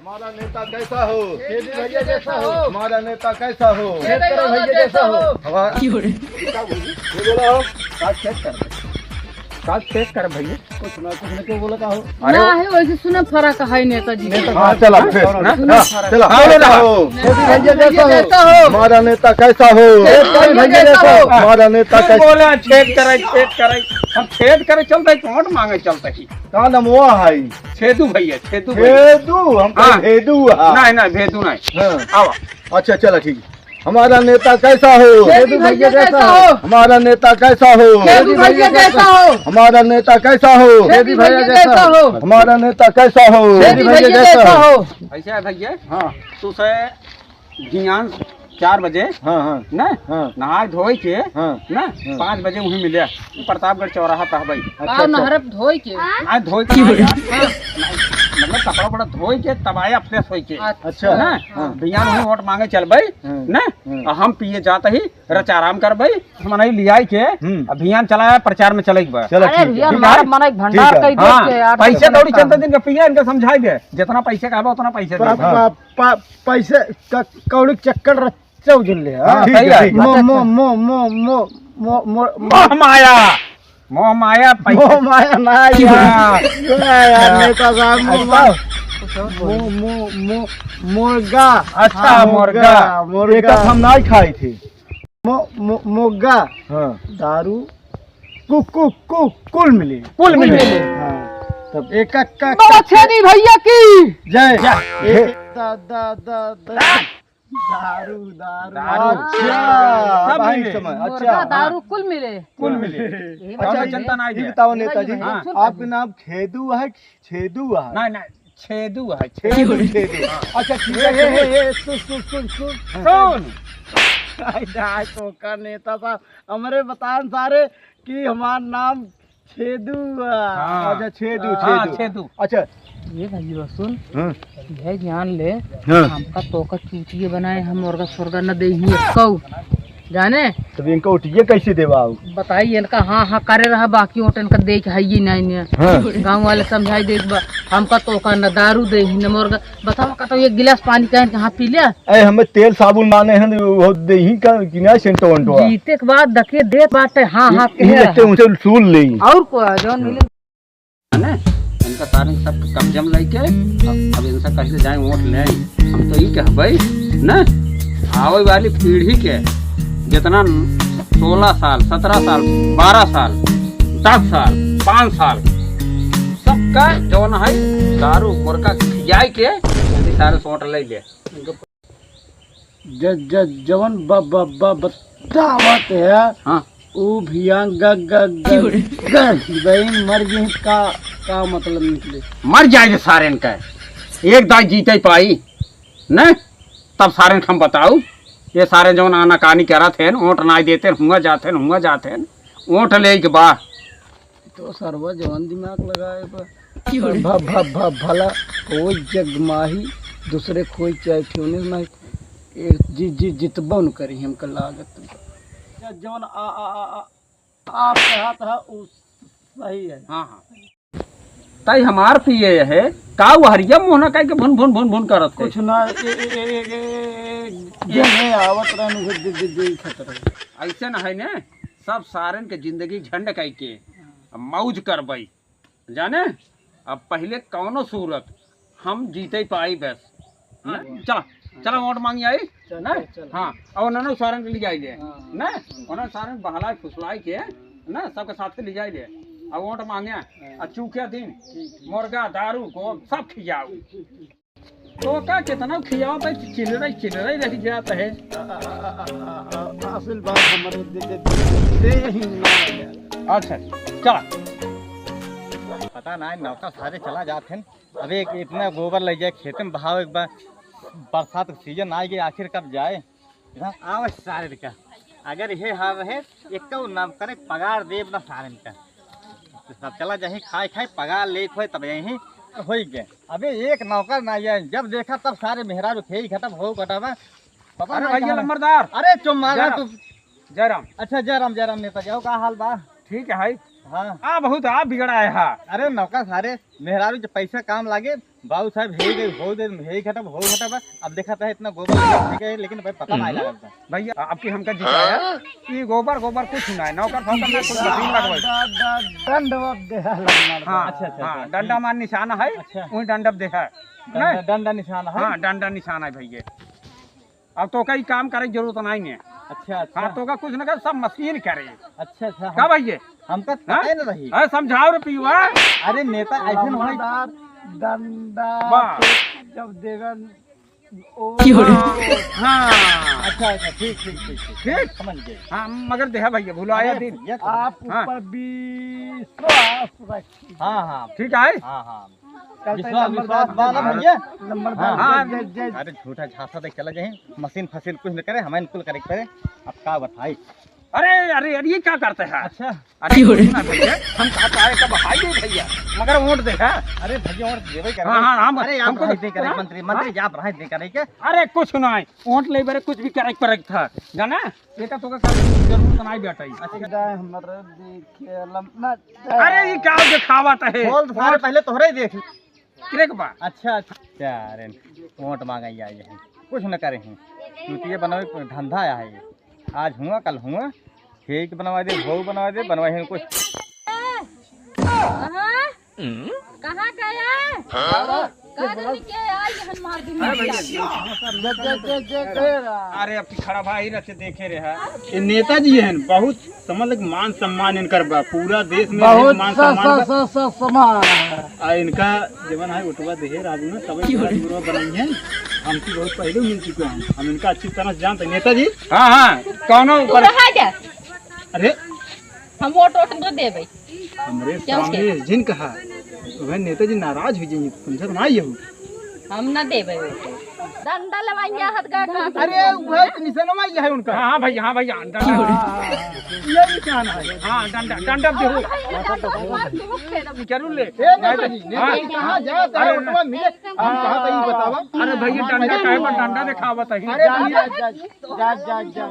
हमारा नेता कैसा हो? भैया जैसा हो। हमारा नेता कैसा हो? भैया जैसा हो। क्या बोला हो? काज चेक कर भैया। कुछ ना क्यों बोला का हो? ना है वैसे सुना फर्क है नेताजी के। हाँ चला फिर चला हो। भैया जैसा हो। हमारा नेता कैसा हो? भैया जैसा हो। हमारा नेता कैसा? बोला छेद करे हम छेद करे चलते वोट मांगे चलते ही का नमवा है? छेदू भैया छेदू भेदू हम हाँ। भेदू नहीं भेदू नहीं हाँ। आवा अच्छा चला ठीक है। हमारा नेता कैसा हो? भैया जैसा हो। हमारा नेता कैसा हो? भैया जैसा हो। हमारा नेता कैसा हो? भैया जैसा हो। हमारा नेता कैसा हो? भैया जैसा हो। ऐसा है भैया हाँ तू से ज्ञान 4 बजे हाँ हाँ न हाँ नहा धोई के हाँ न 5 बजे वहीं मिले प्रतापगढ़ चौराहा था भाई का नहरप धोई के। ना धोई के मतलब कपड़ा बड़ा धोई के तब आया फ्रेश होई के अच्छा ना भैया वहीं वोट मांगे चल भाई न और हम पिए जाते ही रच आराम कर भाई हमने लिया के अभियान चलाया प्रचार में चले बा चलो अरे ठीक भैया है। हमारा मन एक भंडार कई दे के यार। पैसे दौड़ी चलते दिन का पिया इनका समझाई दे जितना पैसे का उतना पैसे दे पैसे कौड़ी चक्कर रच्चा उजले। ठीक है, ठीक है। मोह माया पैसे माया ना यार नेता साहब मुर्गा। अच्छा मुर्गा एक हम नहीं खाए थे। मुर्गा हाँ दारू कुल मिले। हाँ तब एक का छेदी भैया की जय हे। दारू अच्छा सब भाई मिले। समय मुर्गा अच्छा दारू कुल मिले। अच्छा चिंता नहीं ये है बताओ नेताजी हाँ। आपका नाम छेदू है? छेदू है नहीं छेदू है छेदू छेदू अच्छा ठीक है। सुन तो का नेता साहब हमारे बतान सारे कि हमारा नाम छेदू। हाँ। अच्छा छेदू हाँ, छेदू छेदू अच्छा ये भैया सुन हाँ यह ज्ञान ले हाँ हमका तो का चूतिए बनाए हम मुर्गा सुर्गा न दे ही कौ जाने तब इनका उठिए कैसे देवाओ? बताइए इनका हाँ हाँ करे रहा बाकी होटल का देख है ही नहीं हाँ। गांव वाले समझाई देख बा हमका तो का न दारू दे ही न मुर्गा बताओ का तो एक गिलास पानी कह के हाथ पी लिया। अरे हमें तेल साबुन माने हैं वो दे ही का कि ना सेंटो वंटो जीते के बाद दके दे बाटे हाँ हाँ ये कहे लगते उनसे सूल ले और को जौन मिले है इनका सारे सब कब्जा में लेके अब इनसे कैसे जाए वोट ले हम तो ये कह भाई न आवे वाली पीढ़ी के जितना 16 साल 17 साल 12 साल 10 साल 5 साल सबका जौन है दारू मुर्गा खियाई के जल्दी सारे सोट ले ले जवन बतावत है हाँ ऊ भिया बहन मर गई का मतलब निकले। मर जाए सारे इनका एक दाई जीते पाई न तब सारे हम बताऊ ये सारे जौन आना कहानी करा थे ओट ना देते हुआ जाते ओट ले के बा तो सर्व जवन दिमाग लगाए भला कोई जगमाही दूसरे कोई चाहे ठेवने में जितबन करी हमका लागत जवन आप कहत है उ सही है। हाँ तई हमार पिए है का हरिया मोहना कह के भुन भुन भुन भुन करत कुछ ना ये आवत रहनु खतरा ऐसे न है ने सब सारन के जिंदगी झंड कह के मौज करबई जाने अब पहले कौनो सूरत हम जीते पाई बस चला चला वोट मांगी आई ना हाँ और उन्होंने सारन के ले जाए ले ना उन्होंने सारन बहला फुसलाई के ना सबके साथ ले जाए ले अब वोट मांगे और चूखे दिन मुर्गा दारू को सब खियाओ तो का कितना खियाओ भाई चिल्लर रह जाता है असल बात हमारे दे ही ना। अच्छा चला पता ना नौका सारे चला जाते हैं। अबे इतना गोबर लग जाए खेत में बहाव एक बार बरसात का सीजन आ गया आखिर कब जाए आव सारे का अगर ये हाल रहे एक नाम करे पगार देव ना सारे का तो सब चला जाए खाए पगार ले खोए तब यही हो गया। अबे एक नौकर ना आए जब देखा तब सारे मेहरा रुखे खत्म हो घटावा पता अरे नहीं भैया कहाँ। नंबरदार अरे चुप मारा तू। जयराम अच्छा जयराम नेता जाओ का हाल बा? ठीक है भाई हाँ आ बहुत आप बिगड़ा है हा अरे नौका सारे मेहरारू जब पैसा काम लागे बाबू साहब हे गए हो दे हे घटब हो घटब अब देखा था इतना गोबर ठीक है लेकिन भाई पता नहीं लगा भैया आपकी हमका जिताया ये गोबर गोबर कुछ ना है नौकर फौकर ना कुछ मशीन लगवाई दंडवत देहा लगना हाँ अच्छा, अच्छा, हाँ अच्छा। डंडा मान निशाना है अच्छा। वही डंडब देखा है नहीं? डंडा निशान है हाँ डंडा निशाना है भैया अब तो कई काम करे की जरूरत नहीं है अच्छा अच्छा हाँ तो का कुछ न कर सब मशीन करे अच्छा अच्छा का भैया हमका पता ही न रही अरे समझाओ रे पियुआ अरे नेता ऐसे न होई दंडा वाह। जब देगा हाँ अच्छा अच्छा ठीक ठीक ठीक ठीक समझ गए हाँ मगर देखा भैया भुलाया दिन ये तो- आप हाँ। ऊपर विश्वास रखिए। हाँ हाँ ठीक है हाँ हाँ चलते विश्वास नंबरदार विश्वास वाला भैया नंबरदार हाँ। अरे झूठा झांसा देख चला जाए मशीन फसील कुछ न करे हमें अनुकूल करे करे अब का बताई अरे अरे अरे ये क्या करते हैं अच्छा अरे कुछ ना भैया हम कहते हैं कब हाई दे भैया मगर वोट देखा अरे भैया और देवे करे हाँ, हाँ, हम- अरे आप हमको- रहे दे करे मंत्री मंत्री आप रहे दे करे क्या अरे कुछ नहीं वोट ले बारे कुछ भी करे पर था जाना ये का तो का जरूरत नहीं बेटा हमरे देखिए लम्बा अरे ये क्या दिखावत है बोल तो सारे पहले तोहरे ही देख किरे के बा अच्छा अच्छा अरे वोट मांगा ही आए हैं कुछ न करे हैं चूतिए बनावे धंधा आया है ये। आज हुआ कल हुआ केक बनवा दे भोग बनवा दे बनवाए हैं कुछ कहाँ गया अरे अब खड़ा भाई रखे देखे रहे ये नेताजी हैं बहुत समझ लग मान सम्मान इनकर बा पूरा देश में बहुत मान सम्मान बा। समान आ इनका जीवन है उठवा दे राजू ने तभी पूरा बनाई है हमसे बहुत पहले मिल चुके हैं हम इनका अच्छी तरह से जानते हैं नेताजी हाँ हाँ कौनो ऊपर अरे हम वोट वोट न देबै हमारे क्या सामने जिन कहा तो वह नेताजी नाराज हो जाएंगे समझ में आई हो हम न देबै वोट डंडा लवाइया हाथ का अरे वह तो निशानमा ये है उनका हाँ भैया हाँ भैया ये निशान है हाँ डंडा डंडा देखो जरूर ले ए नेताजी नेताजी कहां जाए तो अरे वोटवा मिले हम कहां तई बतावा अरे भैया डंडा कहे पर डंडा दिखावत है अरे भैया जा